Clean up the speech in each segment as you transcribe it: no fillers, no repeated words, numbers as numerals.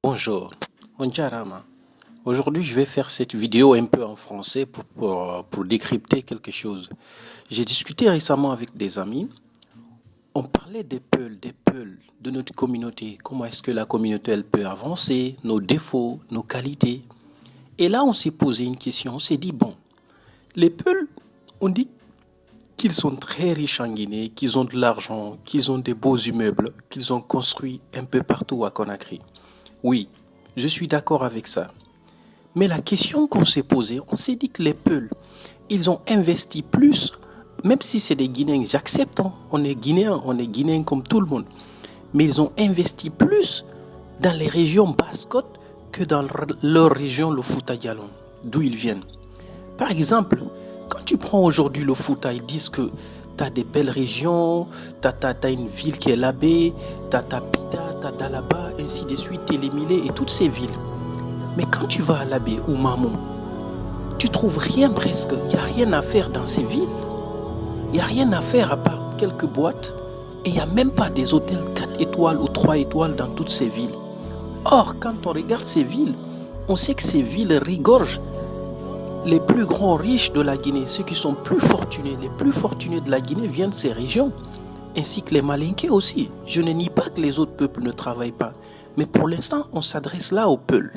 Bonjour, Onjarama. Aujourd'hui, je vais faire cette vidéo un peu en français pour décrypter quelque chose. J'ai discuté récemment avec des amis. On parlait des peuls de notre communauté. Comment est-ce que la communauté elle peut avancer, nos défauts, nos qualités. Et là, on s'est posé une question. On s'est dit, bon, les peuls, on dit qu'ils sont très riches en Guinée, qu'ils ont de l'argent, qu'ils ont des beaux immeubles, qu'ils ont construit un peu partout à Conakry. Oui, je suis d'accord avec ça. Mais la question qu'on s'est posée, on s'est dit que les Peuls, ils ont investi plus, même si c'est des Guinéens, j'accepte, hein, on est Guinéens comme tout le monde, mais ils ont investi plus dans les régions basse-côte que dans leur région, le Fouta Djallon, d'où ils viennent. Par exemple, quand tu prends aujourd'hui le Fouta, ils disent que tu as des belles régions, tu as une ville qui est Labé, tu as Pida, tu as Dalaba, ainsi de suite, Télémilé et toutes ces villes. Mais quand tu vas à Labé ou Mamou, tu trouves rien presque, il n'y a rien à faire dans ces villes. Il n'y a rien à faire à part quelques boîtes et il n'y a même pas des hôtels 4 étoiles ou 3 étoiles dans toutes ces villes. Or, quand on regarde ces villes, on sait que ces villes regorgent les plus grands riches de la Guinée, ceux qui sont plus fortunés. Les plus fortunés de la Guinée viennent de ces régions, ainsi que les Malinqués aussi. Je ne nie pas que les autres peuples ne travaillent pas, mais pour l'instant, on s'adresse là aux Peuls.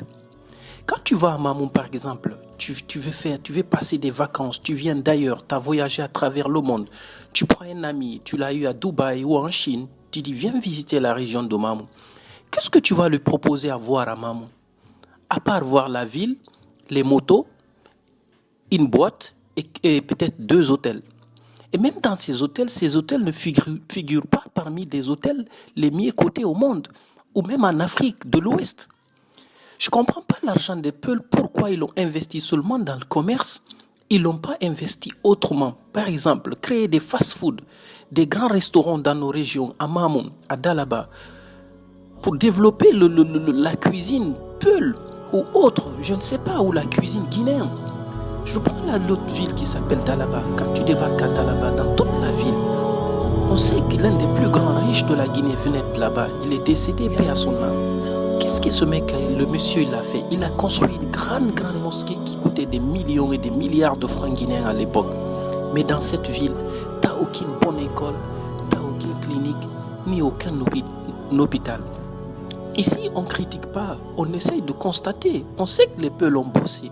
Quand tu vas à Mamou, par exemple, tu veux passer des vacances, tu viens d'ailleurs, tu as voyagé à travers le monde, tu prends un ami, tu l'as eu à Dubaï ou en Chine, tu dis viens visiter la région de Mamou. Qu'est-ce que tu vas lui proposer à voir à Mamou? À part voir la ville, les motos, une boîte et peut-être 2 hôtels. Et même dans ces hôtels ne figurent pas parmi des hôtels les mieux cotés au monde, ou même en Afrique de l'Ouest. Je ne comprends pas l'argent des Peuls, pourquoi ils l'ont investi seulement dans le commerce, ils ne l'ont pas investi autrement. Par exemple, créer des fast-foods, des grands restaurants dans nos régions, à Mamou, à Dalaba, pour développer la cuisine Peul ou autre, je ne sais pas, ou la cuisine guinéenne. Je prends l'autre ville qui s'appelle Dalaba. Quand tu débarques à Dalaba, dans toute la ville, on sait que l'un des plus grands riches de la Guinée venait de là-bas. Il est décédé, paix à son âme. Qu'est-ce que ce mec, le monsieur, il a fait? Il a construit une grande mosquée qui coûtait des millions et des milliards de francs guinéens à l'époque. Mais dans cette ville, tu n'as aucune bonne école, tu n'as aucune clinique, ni aucun hôpital. Ici, on ne critique pas, on essaye de constater. On sait que les peuples ont bossé.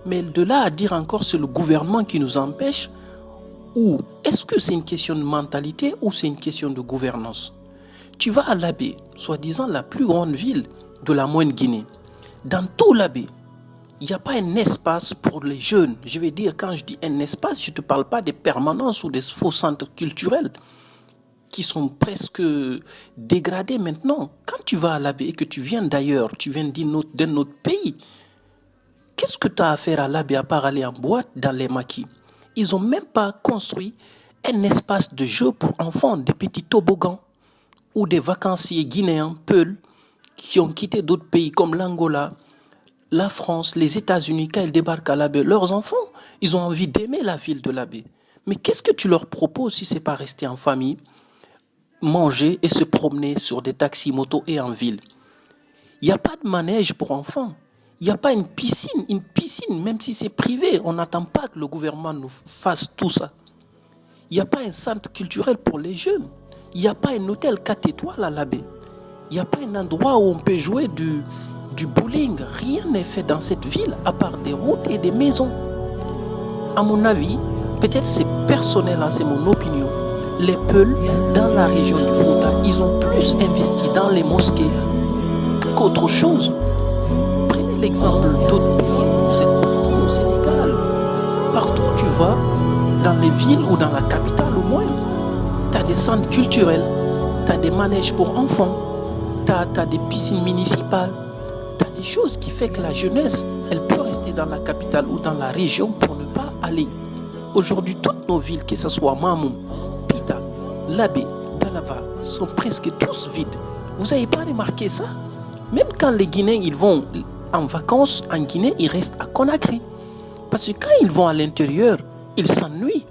Mais de là à dire encore c'est le gouvernement qui nous empêche, ou est-ce que c'est une question de mentalité ou c'est une question de gouvernance? Tu vas à Labé, soi-disant la plus grande ville de la Moyenne Guinée. Dans tout Labé, il n'y a pas un espace pour les jeunes. Je vais dire, quand je dis un espace, je ne te parle pas des permanences ou des faux centres culturels qui sont presque dégradés maintenant. Quand tu vas à Labé et que tu viens d'ailleurs, tu viens d'un autre pays, qu'est-ce que tu as à faire à Labé à part aller en boîte dans les maquis? Ils n'ont même pas construit un espace de jeu pour enfants, des petits toboggans ou des vacanciers guinéens, Peuls, qui ont quitté d'autres pays comme l'Angola, la France, les États-Unis. Quand ils débarquent à Labé, leurs enfants, ils ont envie d'aimer la ville de Labé. Mais qu'est-ce que tu leur proposes si ce n'est pas rester en famille, manger et se promener sur des taxis motos et en ville? Il n'y a pas de manège pour enfants. Il n'y a pas une piscine, même si c'est privé, on n'attend pas que le gouvernement nous fasse tout ça. Il n'y a pas un centre culturel pour les jeunes. Il n'y a pas un hôtel 4 étoiles à Labé. Il n'y a pas un endroit où on peut jouer du bowling. Rien n'est fait dans cette ville à part des routes et des maisons. À mon avis, peut-être c'est personnel, c'est mon opinion. Les Peuls, dans la région du Fouta, ils ont plus investi dans les mosquées qu'autre chose. L'exemple d'autres pays, vous êtes parti au Sénégal. Partout où tu vas, dans les villes ou dans la capitale au moins, tu as des centres culturels, tu as des manèges pour enfants, tu as des piscines municipales, tu as des choses qui font que la jeunesse, elle peut rester dans la capitale ou dans la région pour ne pas aller. Aujourd'hui, toutes nos villes, que ce soit Mamou, Pita, Labé, Dalaba, sont presque tous vides. Vous n'avez pas remarqué ça? Même quand les Guinéens, ils vont en vacances en Guinée, ils restent à Conakry. Parce que quand ils vont à l'intérieur, ils s'ennuient.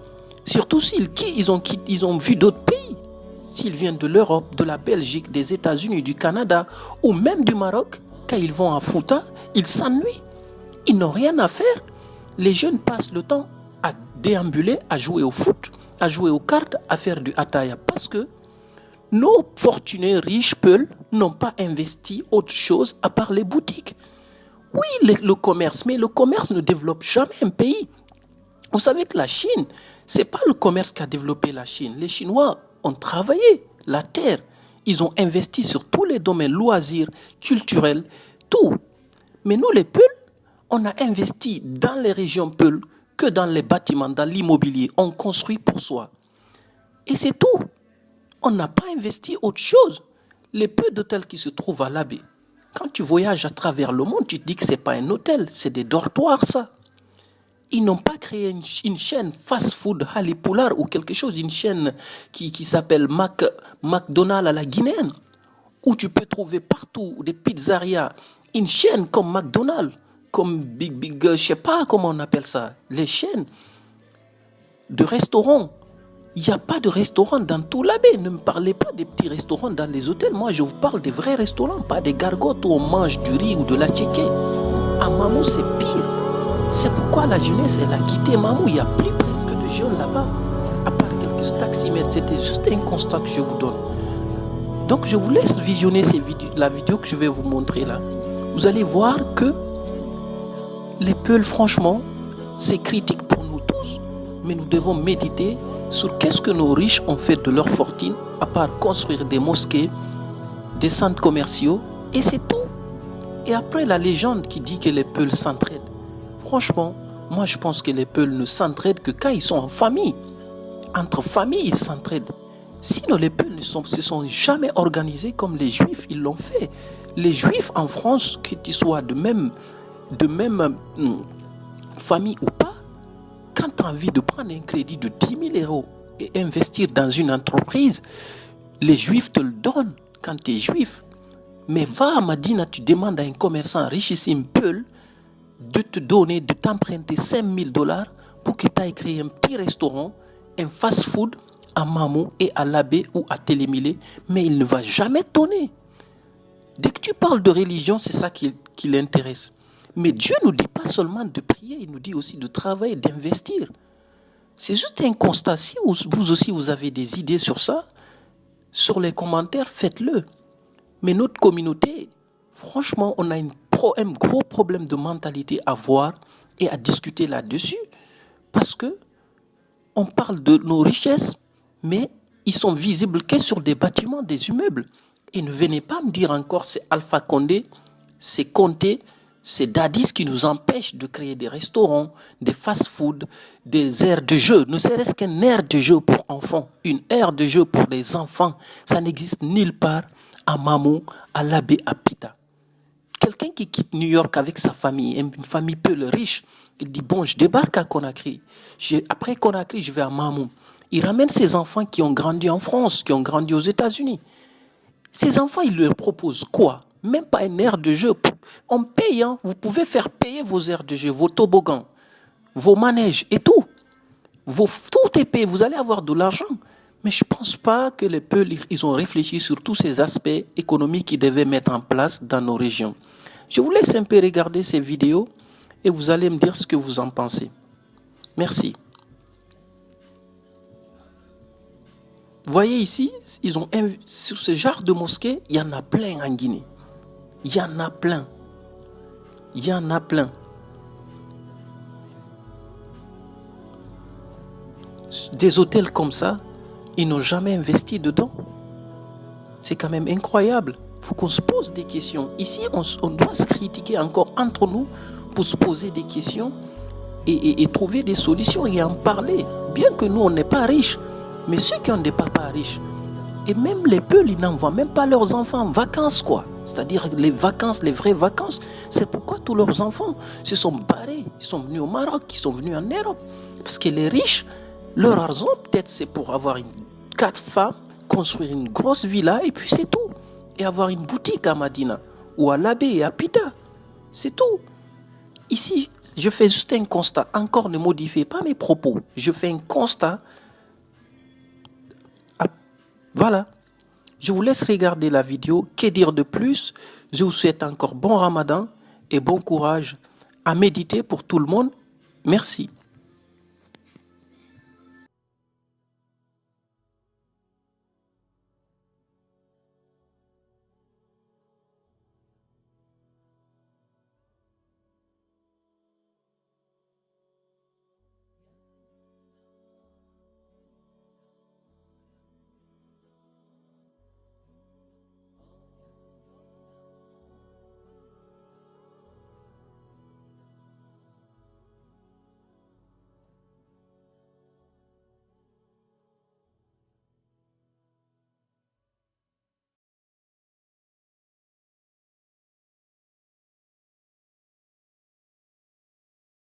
Surtout ils ont vu d'autres pays. S'ils viennent de l'Europe, de la Belgique, des États-Unis, du Canada ou même du Maroc, quand ils vont à Fouta, ils s'ennuient. Ils n'ont rien à faire. Les jeunes passent le temps à déambuler, à jouer au foot, à jouer aux cartes, à faire du ataya. Parce que nos fortunés riches Peuls n'ont pas investi autre chose à part les boutiques. Oui, le commerce, mais le commerce ne développe jamais un pays. Vous savez que la Chine, ce n'est pas le commerce qui a développé la Chine. Les Chinois ont travaillé la terre. Ils ont investi sur tous les domaines, loisirs, culturels, tout. Mais nous, les Peuls, on a investi dans les régions Peuls que dans les bâtiments, dans l'immobilier. On construit pour soi. Et c'est tout. On n'a pas investi autre chose. Les peu d'hôtels qui se trouvent à Labé, quand tu voyages à travers le monde, tu te dis que ce n'est pas un hôtel, c'est des dortoirs, ça. Ils n'ont pas créé une chaîne fast-food Halipoulard ou quelque chose, une chaîne qui s'appelle McDonald's à la guinéenne, où tu peux trouver partout des pizzerias, une chaîne comme McDonald's, comme Big, je ne sais pas comment on appelle ça, les chaînes de restaurants. Il n'y a pas de restaurant dans tout Labé. Ne me parlez pas des petits restaurants dans les hôtels. Moi, je vous parle des vrais restaurants, pas des gargotes où on mange du riz ou de la tchéké. À Mamou, c'est pire. C'est pourquoi la jeunesse, elle a quitté Mamou. Il n'y a plus presque de jeunes là-bas, à part quelques taximètres. C'était juste un constat que je vous donne. Donc, je vous laisse visionner la vidéo que je vais vous montrer là. Vous allez voir que les Peuls, franchement, c'est critique pour nous tous. Mais nous devons méditer sur qu'est-ce que nos riches ont fait de leur fortune, à part construire des mosquées, des centres commerciaux, et c'est tout. Et après, la légende qui dit que les Peuls s'entraident. Franchement, moi je pense que les Peuls ne s'entraident que quand ils sont en famille. Entre familles, ils s'entraident. Sinon, les Peuls ne se sont jamais organisés comme les Juifs, ils l'ont fait. Les Juifs en France, qu'ils soient de même famille ou pas, quand tu as envie de prendre un crédit de 10 000 euros et investir dans une entreprise, les Juifs te le donnent quand tu es Juif. Mais va à Madina, tu demandes à un commerçant richissime Peul de te donner, de t'emprunter 5 000 $ pour que tu ailles créer un petit restaurant, un fast-food à Mamou et à Labé ou à Télémilé, mais il ne va jamais te donner. Dès que tu parles de religion, c'est ça qui l'intéresse. Mais Dieu ne nous dit pas seulement de prier, il nous dit aussi de travailler, d'investir. C'est juste un constat. Si vous aussi vous avez des idées sur ça, sur les commentaires, faites-le. Mais notre communauté, franchement, on a un gros problème de mentalité à voir et à discuter là-dessus. Parce que on parle de nos richesses, mais ils sont visibles que sur des bâtiments, des immeubles. Et ne venez pas me dire encore c'est Alpha Condé, c'est Conté, c'est Dadis qui nous empêche de créer des restaurants, des fast-food, des aires de jeu. Ne serait-ce qu'une aire de jeu pour enfants, une aire de jeu pour les enfants. Ça n'existe nulle part à Mamou, à Labé, à Pita. Quelqu'un qui quitte New York avec sa famille, une famille peu riche, il dit bon, je débarque à Conakry. Après Conakry, je vais à Mamou. Il ramène ses enfants qui ont grandi en France, qui ont grandi aux États-Unis. Ces enfants, ils leur proposent quoi? Même pas une aire de jeu. On paye, hein. Vous pouvez faire payer vos aires de jeu, vos toboggans, vos manèges et tout. Tout est payé, vous allez avoir de l'argent. Mais je ne pense pas que les Peuls, ils ont réfléchi sur tous ces aspects économiques qu'ils devaient mettre en place dans nos régions. Je vous laisse un peu regarder ces vidéos et vous allez me dire ce que vous en pensez. Merci. Vous voyez ici, sur ce genre de mosquée, il y en a plein en Guinée. Il y en a plein. Il y en a plein. Des hôtels comme ça, ils n'ont jamais investi dedans. C'est quand même incroyable. Il faut qu'on se pose des questions. Ici, on doit se critiquer encore entre nous pour se poser des questions et trouver des solutions et en parler. Bien que nous, on n'est pas riches, mais ceux qui ont des papas riches, et même les Peuls, ils n'envoient même pas leurs enfants en vacances, quoi. C'est-à-dire les vacances, les vraies vacances. C'est pourquoi tous leurs enfants se sont barrés. Ils sont venus au Maroc, ils sont venus en Europe. Parce que les riches, leur argent, peut-être, c'est pour avoir 4 femmes, construire une grosse villa, et puis c'est tout. Et avoir une boutique à Madina, ou à Labé et à Pita. C'est tout. Ici, je fais juste un constat. Encore ne modifiez pas mes propos. Je fais un constat. Voilà. Je vous laisse regarder la vidéo. Que dire de plus? Je vous souhaite encore bon Ramadan et bon courage à méditer pour tout le monde. Merci.